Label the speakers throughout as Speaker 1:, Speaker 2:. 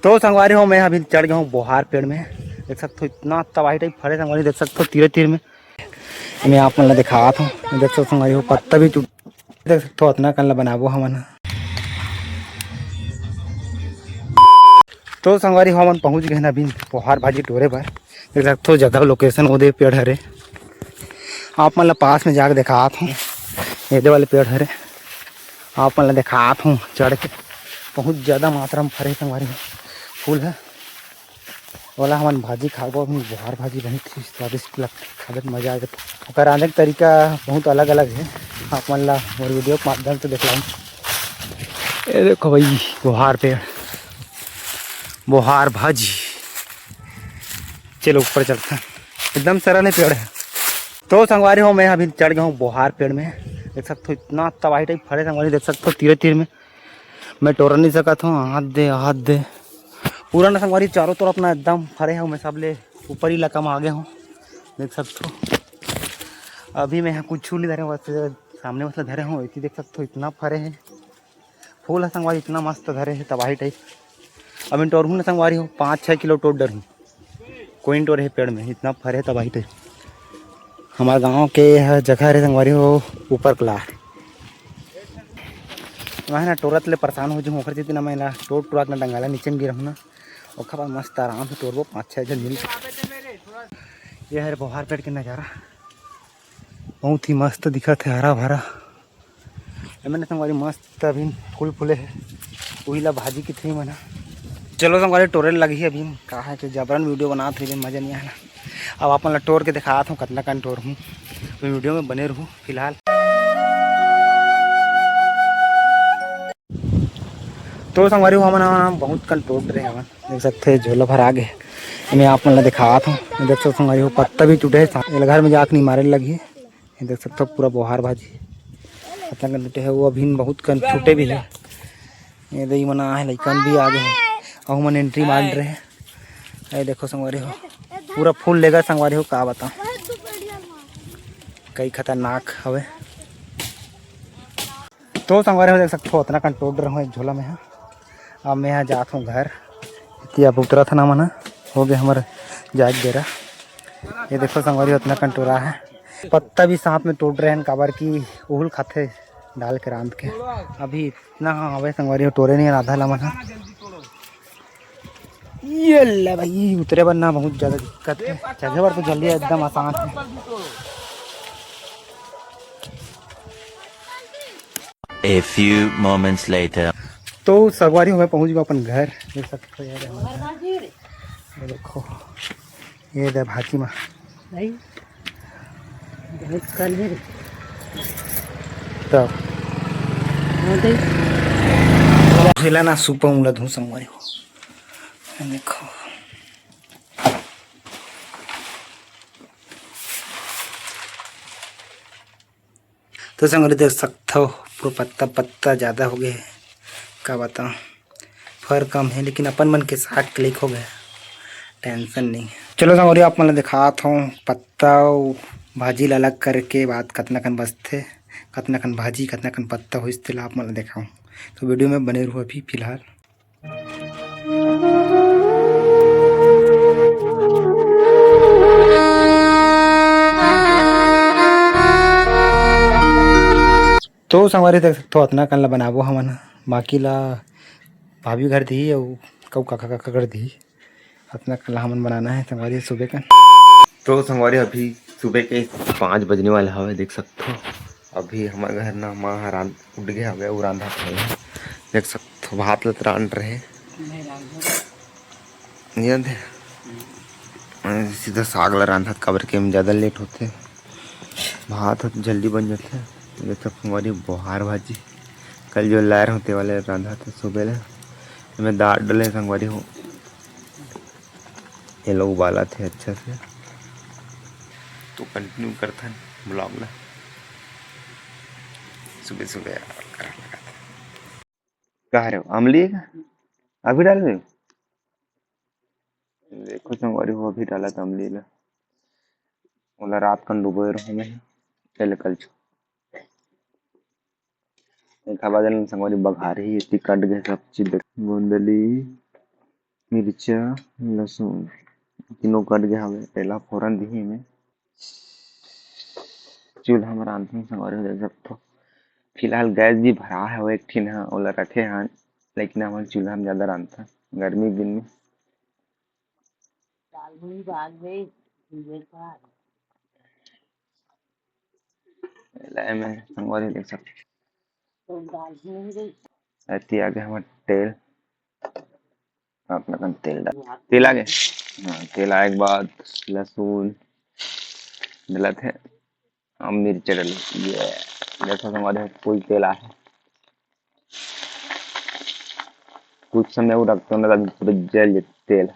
Speaker 1: तो संगवारी हो मैं अभी चढ़ गया हूँ बोहार पेड़ में। देख सकते हो इतना तबाही टाइप फरे संगवारी, देख सकते हो तीर तीर में। मैं आप मन दिखा था, देख सकते संगवारी हो पत्ता भी टूट, देख सकते हो इतना कल बनाबो हमन। तो संगवारी हो हमन पहुँच गए अभी बोहार भाजी टोरे पर। देख सकते हो जगह लोकेशन ओदे पेड़ हरे, आप मन पास में जाकर दिखा था ये वाले पेड़ हरे। आप मन दिखा हूँ चढ़ के, बहुत ज़्यादा मात्रा में फरे संगवारी फूल है। वाला हमन भाजी खाबो, बोहार भाजी बहुत ही स्वादिष्ट लगता, खाने में मजा आ जाता। और आने का तरीका बहुत अलग अलग है, आप मन ला और वीडियो के माध्यम से दिखलाऊँ। ये देखो भाई बोहार पेड़, बोहार भाजी। चलो ऊपर चलते हैं, एकदम सरल है पेड़ है। तो संगवारी हो मैं अभी चढ़ गया हूँ बोहार पेड़ में। देख सकते हो इतना तबाही टाइप फरे संगवारी, देख सकते हो तीर तीर में। मैं टोर नहीं सकता हूँ, हाथ दे पूरा ना संगवारी चारों तरफ अपना एकदम फरे हूँ। मैं सब ले ऊपर ही इलाका में आ गया हूँ, देख सकते हो। अभी मैं यहाँ कुछ नहीं धरे हूँ, बस सामने मतलब धरे हूँ, इसी देख सकते हो इतना फरे हैं फूल है संगवारी, इतना मस्त धरे है तबाही टाइप। अब इन टोर हूँ ना संगवारी हो 5-6 किलो टोर डर हूँ, कोई टोर है पेड़ में, इतना फरे तबाही टाइप। हमारे गाँव के जगह है संगवारी हो ऊपर कला मैं ना टोरत ले परेशान हो जाऊँ, ओखर ना मैं ना टोर टूरा ना डंगाला नीचे में गिर हूँ ना, और बाद मस्त आराम से तोड़बो 5-6 जन मिल। यह है बोहार पेड़ के नज़ारा, बहुत ही मस्त दिखत है, हरा भरा। मैंने संगवारी मस्त अभी फूल फूले है, वही ला भाजी की थी मना। चलो संगवारी टोरे लगी अभी कहा है कि जबरन वीडियो बना थे, मज़ा नहीं आया। अब आप मतलब टोर के दिखा था कितना कन टोर हूँ, वीडियो में बने रहूँ फिलहाल। तो संगवारी हो हम बहुत कल टोट रहे हैं, देख सकते हैं झोला भर आ गए। मैं आप मतलब दिखा था, देख सकते संगवारी हो पत्ता भी टूटे है, घर में जाकर नहीं मारे लगी। देख सकते हो पूरा बोहार भाजी पत्ता कन टूटे है, वो अभी बहुत कन छूटे भी है। ये दही मना है, लइकन भी आ गए हैं और मन एंट्री मार रहे हैं। ये देखो संगवारी हो पूरा फूल लेगा संगवारी हो, का बताओ कई खतरनाक हवे। तो संगवारी हो देख सकते हो उतना कन टोट रहा हूँ एक झोला में है। अब मैं यहाँ जाता हूँ घर, अब उतरा था ना मना हो गया हमारा जाग गेरा। ये देखो संगवारी उतना कंटोरा है, पत्ता भी सांप में टूट रहे हैं, काबर की उहुल खाते डाल के रांध के। अभी इतना हवे संगवारी टोरे नहीं आधा ला मना। ये ले भाई उतरे बनना बहुत ज़्यादा दिक्कत है, चढ़े पर तो जल्दी एकदम आसान है।
Speaker 2: A few moments later.
Speaker 1: तो संगवारी मैं पहुंच गया अपन घर, देख सकते हो यार ये देखो ये दे भाजी में तब झेला ना सुपर मुला धू संगवारी हो देखो। तो संगवारी देख सकते हो पूरा पत्ता पत्ता ज़्यादा हो गए, क्या बताऊँ फर कम है, लेकिन अपन मन के साथ क्लिक हो गया, टेंशन नहीं। चलो संगवारी आप मतलब दिखाता हूँ पत्ता भाजी ला अलग करके बात कतना कन बसते, कतना कन भाजी कतना कन पत्ता हो, इस तरह आप मतलब दिखाऊँ। तो वीडियो में बने रहो अभी फिलहाल। तो संगवारी देख सकते हो इतना कन ला बनाबो हमन, बाकी ला भाभी घर दी और कऊ काका काका कर दी, इतना कन ला हमन बनाना है संगवारी सुबह का।
Speaker 3: तो संगवारी अभी सुबह के 5 बजने वाला हवे, देख सकते हो। अभी हमारे घर ना माँ हरान उठ गया हवे और रांधा खाए, देख सकते हो भात लत रान रहे याद है सीधा साग ला रांधा, काबर के में ज़्यादा लेट होते, भात हो जल्दी बन जाते। देख सकते संगवारी बोहार भाजी कल जो लाए होते वाले रांधा था सुबह ले, इसमें दाल डले संगवारी हो, ये लोग उबाला थे अच्छा से। तो कंटिन्यू करता है ब्लॉग ला, सुबह सुबह कर लगा था। कह रहे हो अमली का अभी डाल रहे हो, देखो संगवारी हो अभी डाला था अमली ला, ओला रात कन डुबोए रहूं मैं पहले कल एक बादल संगवारी बघारी इतनी कट गए सब चीज गोंदली मिर्चा लहसुन तीनों कट गया हवे तेला फोरन दिही में चूल्हा में रांधथन संगवारी देख सकथो। फिलहाल गैस भी भरा है वो एक ठिन हा ओला रखे हन लेकिन हमन चूल्हा में ज्यादा रांधथन गर्मी के दिन में। एला में संगवारी देख सकथो अति आगे हमार तेल अपना कन तेल डाल तेल आगे हाँ तेल आए के बाद लहसुन डलत है और मिर्च डल ये देखो हमारे फुल तेल आए कुछ समय वो रखते हो ना तब पूरा जल जाता तेल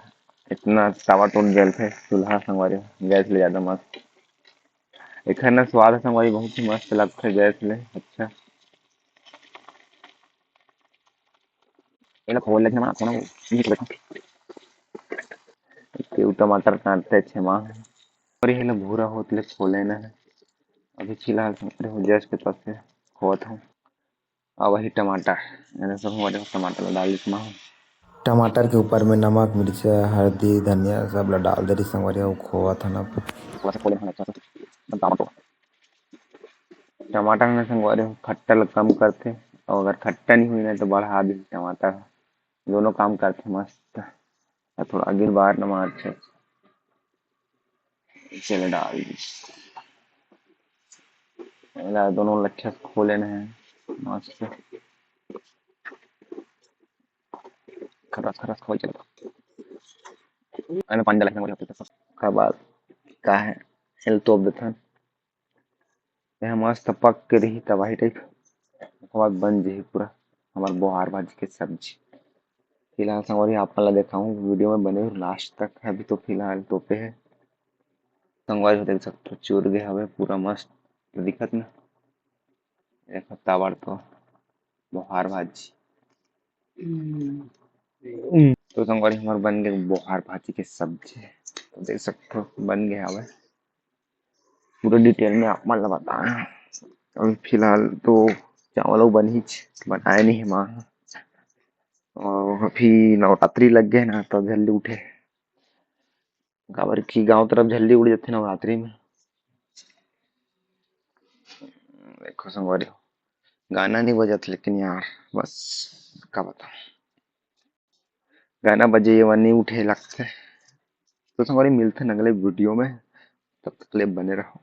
Speaker 3: इतना तवा तो जल थे चूल्हा संगवारी गैस ले ज्यादा मस्त एक ना स्वाद संगवारी बहुत ही मस्त लगता है गैस ले अच्छा ये लोग खोल लेते हैं ना कोनो ये तो के टमाटर काटते छे मां और ये लोग भूरा होत ले खोले ना है अभी फिलहाल संगवारी हो गैस के पास से खोत हूँ और वही टमाटर मैंने सब हमारे टमाटर डाल दी मां टमाटर के ऊपर में नमक मिर्चा हल्दी धनिया सब ला डाल दे रही संगवारी वो खोआ था ना थोड़ा सा खोले अच्छा से टमाटर टमाटर में संगवारी खट्टा ला कम करते और अगर खट्टा नहीं हुई ना तो बढ़ा दी टमाटर दोनों काम करते मस्त और थोड़ा आगे बाहर नमक अच्छे चले डाल दी दोनों अच्छे से खोले हैं मस्त खरस खरस खोल चलो अने पानी डालने वाले होते का बाद का है हिल तोप देथन यह मस्त पक के रही तबाही टाइप बाद बन जाही पूरा हमार बोहार भाजी के सब्जी फिलहाल संगवारी आप ला दिखाऊं वीडियो में बने लास्ट तक अभी तो फिलहाल तोपे है संगवारी देख सकते चूर गए हवे पूरा मस्त दिखत ना देखो ताबड़ तो बोहार भाजी तो संगवारी हमार बन गए बोहार भाजी के सब्जी तो देख सकते हो बन गया हवे पूरा डिटेल में आप मन ला बताए अभी फिलहाल तो चावल बन ही बनाए नहीं है माँ और अभी नवरात्रि लग गए ना तो जल्दी उठे काबर की गांव तरफ जल्दी उड़ जाते नवरात्रि में देखो संगवारी गाना नहीं बजत लेकिन यार बस का बताऊं गाना बजे ये नहीं उठे लगते तो संगवारी मिलते हैं अगले वीडियो में तब तक ले बने रहो।